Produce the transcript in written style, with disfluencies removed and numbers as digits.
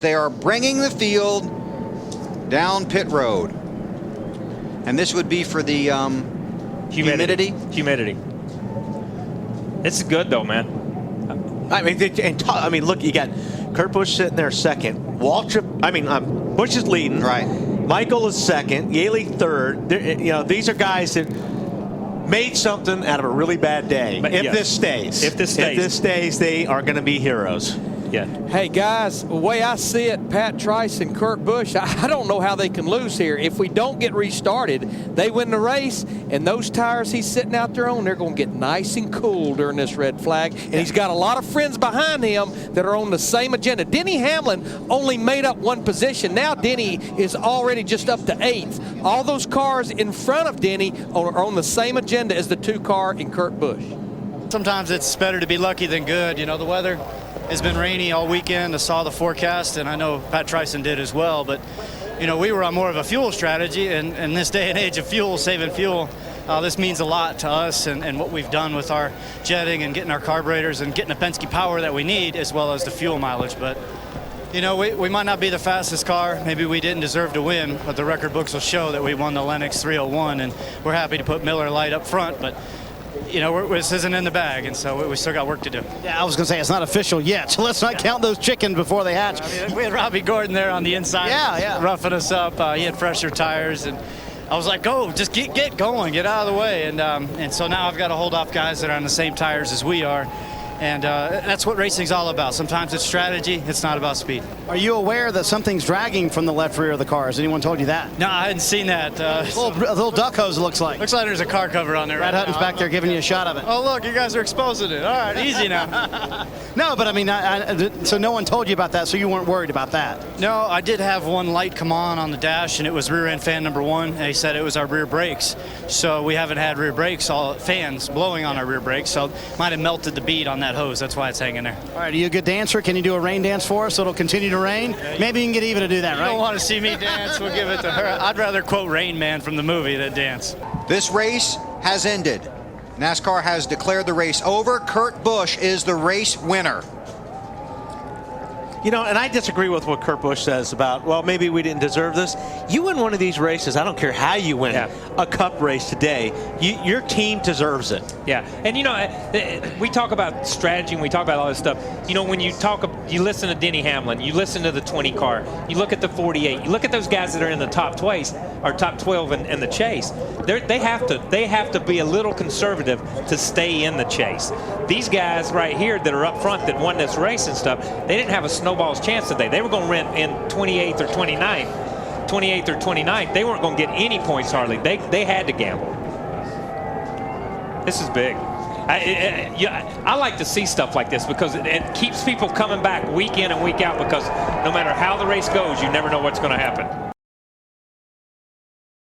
They are bringing the field down pit road. And this would be for the humidity. It's good though, man. I mean, look, you got Kurt Busch sitting there second. Busch is leading. Right. Michael is second. Yaley third. These are guys that made something out of a really bad day. But if yes. this stays, they are going to be heroes. Yeah. Hey, guys, the way I see it, Pat Trice and Kurt Busch, I don't know how they can lose here. If we don't get restarted, they win the race, and those tires he's sitting out there on, they're going to get nice and cool during this red flag. And he's got a lot of friends behind him that are on the same agenda. Denny Hamlin only made up one position. Now Denny is already just up to 8th. All those cars in front of Denny are on the same agenda as the 2 car in Kurt Busch. Sometimes it's better to be lucky than good. You know, the weather has been rainy all weekend. I saw the forecast, and I know Pat Trison did as well. But, you know, we were on more of a fuel strategy, and in this day and age of fuel, saving fuel, this means a lot to us and what we've done with our jetting and getting our carburetors and getting the Penske power that we need, as well as the fuel mileage. But, you know, we might not be the fastest car. Maybe we didn't deserve to win, but the record books will show that we won the LENOX 301, and we're happy to put Miller Lite up front. But, you know, this isn't in the bag, and so we still got work to do. Yeah, I was going to say, it's not official yet, so let's not count those chickens before they hatch. I mean, we had Robbie Gordon there on the inside, roughing us up. He had fresher tires, and I was like, go, just get going, get out of the way. And so now I've got to hold off guys that are on the same tires as we are. And that's what racing's all about. Sometimes it's strategy. It's not about speed. Are you aware that something's dragging from the left rear of the car? Has anyone told you that? No, I hadn't seen that. A little duck hose, it looks like. Looks like there's a car cover on there. Brad Hutton's back there giving you a shot of it. Oh, look, you guys are exposing it. All right, easy now. No, but I mean, so no one told you about that, so you weren't worried about that? No, I did have one light come on the dash, and it was rear end fan number 1. And he said it was our rear brakes. So we haven't had rear brakes, all fans blowing on our rear brakes. So might have melted the bead on that hose. That's why it's hanging there. All right, are you a good dancer? Can you do a rain dance for us so it'll continue to rain? Maybe you can get even to do that, right? You don't want to see me dance, we'll give it to her. I'd rather quote Rain Man from the movie than dance. This race has ended. NASCAR has declared the race over. Kurt Busch is the race winner. You know, and I disagree with what Kurt Busch says about, well, maybe we didn't deserve this. You win one of these races, I don't care how you win a cup race today, your team deserves it. Yeah, and you know, we talk about strategy and we talk about all this stuff. You know, when you listen to Denny Hamlin, you listen to the 20 car, you look at the 48, you look at those guys that are in the top 12 in the chase. They have to be a little conservative to stay in the chase. These guys right here that are up front that won this race and stuff, they didn't have a snowball's chance today. They were going to run in 28th or 29th. 28th or 29th. They weren't going to get any points hardly. They had to gamble. This is big. I like to see stuff like this because it keeps people coming back week in and week out, because no matter how the race goes, you never know what's going to happen.